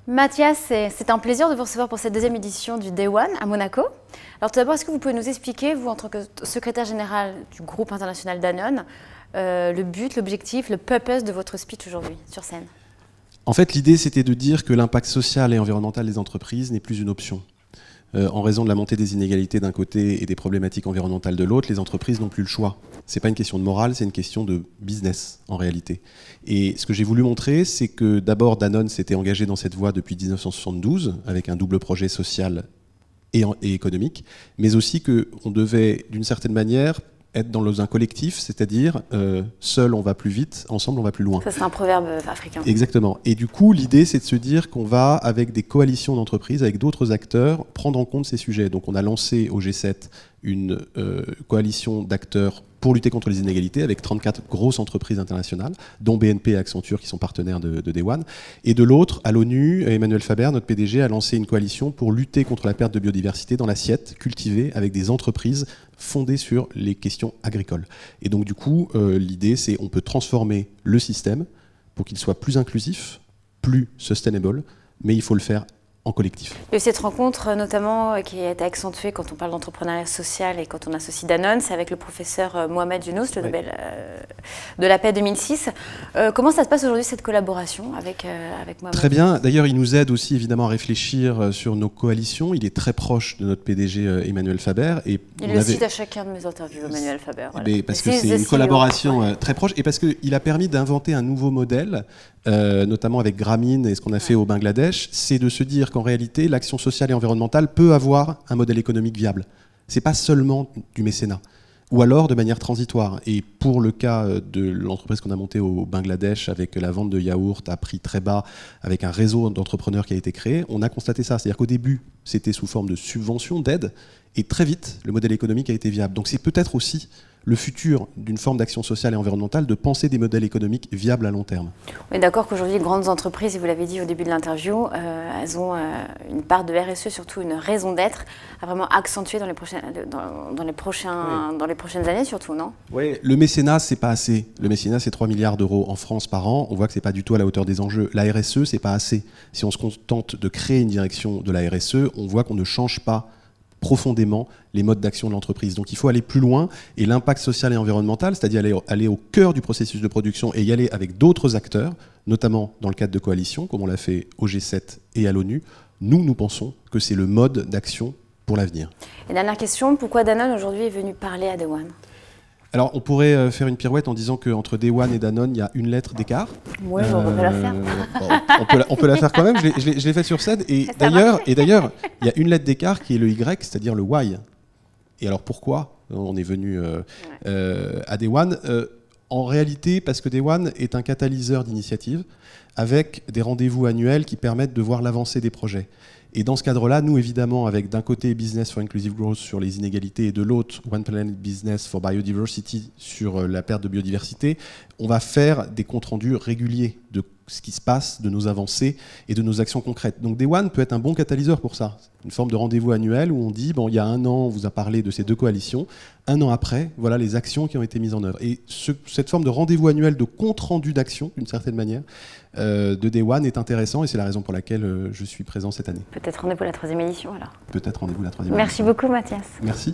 Mathias, c'est un plaisir de vous recevoir pour cette deuxième édition du Day One à Monaco. Alors tout d'abord, est-ce que vous pouvez nous expliquer, vous en tant que secrétaire général du groupe international Danone, le but, l'objectif, le purpose de votre speech aujourd'hui sur scène? En fait, l'idée, c'était de dire que l'impact social et environnemental des entreprises n'est plus une option. En raison de la montée des inégalités d'un côté et des problématiques environnementales de l'autre, les entreprises n'ont plus le choix. Ce n'est pas une question de morale, c'est une question de business, en réalité. Et ce que j'ai voulu montrer, c'est que d'abord, Danone s'était engagé dans cette voie depuis 1972, avec un double projet social et économique, mais aussi qu'on devait, d'une certaine manière, être dans un collectif, c'est-à-dire seul on va plus vite, ensemble on va plus loin. Ça c'est un proverbe africain. Exactement. Et du coup, l'idée c'est de se dire qu'on va, avec des coalitions d'entreprises, avec d'autres acteurs, prendre en compte ces sujets. Donc on a lancé au G7 une coalition d'acteurs pour lutter contre les inégalités, avec 34 grosses entreprises internationales, dont BNP et Accenture qui sont partenaires de Day One. Et de l'autre, à l'ONU, Emmanuel Faber, notre PDG, a lancé une coalition pour lutter contre la perte de biodiversité dans l'assiette cultivée avec des entreprises fondées sur les questions agricoles. Et donc du coup, l'idée c'est on peut transformer le système pour qu'il soit plus inclusif, plus sustainable, mais il faut le faire en collectif. Et cette rencontre, notamment, qui a été accentuée quand on parle d'entrepreneuriat social et quand on associe Danone, c'est avec le professeur Mohamed Younous, le Nobel de la paix 2006. Comment ça se passe aujourd'hui, cette collaboration avec Mohamed? Très bien. D'ailleurs, il nous aide aussi évidemment à réfléchir sur nos coalitions. Il est très proche de notre PDG Emmanuel Faber. Et il le cite à chacun de mes interviews, Emmanuel Faber. Voilà. Parce que c'est une collaboration très proche et parce qu'il a permis d'inventer un nouveau modèle, notamment avec Grameen et ce qu'on a fait au Bangladesh, c'est de se dire qu'en réalité, l'action sociale et environnementale peut avoir un modèle économique viable. Ce n'est pas seulement du mécénat, ou alors de manière transitoire. Et pour le cas de l'entreprise qu'on a montée au Bangladesh, avec la vente de yaourts à prix très bas, avec un réseau d'entrepreneurs qui a été créé, on a constaté ça. C'est-à-dire qu'au début, c'était sous forme de subventions, d'aide, et très vite, le modèle économique a été viable. Donc c'est peut-être aussi le futur d'une forme d'action sociale et environnementale, de penser des modèles économiques viables à long terme. On est d'accord qu'aujourd'hui, les grandes entreprises, et vous l'avez dit au début de l'interview, elles ont une part de RSE, surtout une raison d'être, à vraiment accentuer dans les prochaines années, surtout, non? Oui, le mécénat, c'est pas assez. Le mécénat, c'est 3 milliards d'euros en France par an. On voit que c'est pas du tout à la hauteur des enjeux. La RSE, c'est pas assez. Si on se contente de créer une direction de la RSE, on voit qu'on ne change pas profondément les modes d'action de l'entreprise. Donc il faut aller plus loin et l'impact social et environnemental, c'est-à-dire aller au cœur du processus de production et y aller avec d'autres acteurs, notamment dans le cadre de coalitions, comme on l'a fait au G7 et à l'ONU, nous pensons que c'est le mode d'action pour l'avenir. Et dernière question, pourquoi Danone aujourd'hui est venu parler à Day One? Alors, on pourrait faire une pirouette en disant qu'entre Day One et Danone, il y a une lettre d'écart. Oui, on peut la faire. Bon, on peut la faire quand même, je l'ai fait sur scène. Et d'ailleurs, il y a une lettre d'écart qui est le Y, c'est-à-dire le why. Et alors, pourquoi on est venu à Day One? En réalité, parce que Day One est un catalyseur d'initiatives avec des rendez-vous annuels qui permettent de voir l'avancée des projets. Et dans ce cadre-là, nous, évidemment, avec d'un côté Business for Inclusive Growth sur les inégalités et de l'autre One Planet Business for Biodiversity sur la perte de biodiversité, on va faire des comptes rendus réguliers de ce qui se passe, de nos avancées et de nos actions concrètes. Donc Day One peut être un bon catalyseur pour ça. Une forme de rendez-vous annuel où on dit, bon, il y a un an, on vous a parlé de ces deux coalitions. Un an après, voilà les actions qui ont été mises en œuvre. Et cette forme de rendez-vous annuel, de compte rendu d'action, d'une certaine manière, de Day One est intéressant et c'est la raison pour laquelle je suis présent cette année. Peut-être rendez-vous à la 3e édition alors. Peut-être rendez-vous à la 3e édition. Merci beaucoup Mathias. Merci.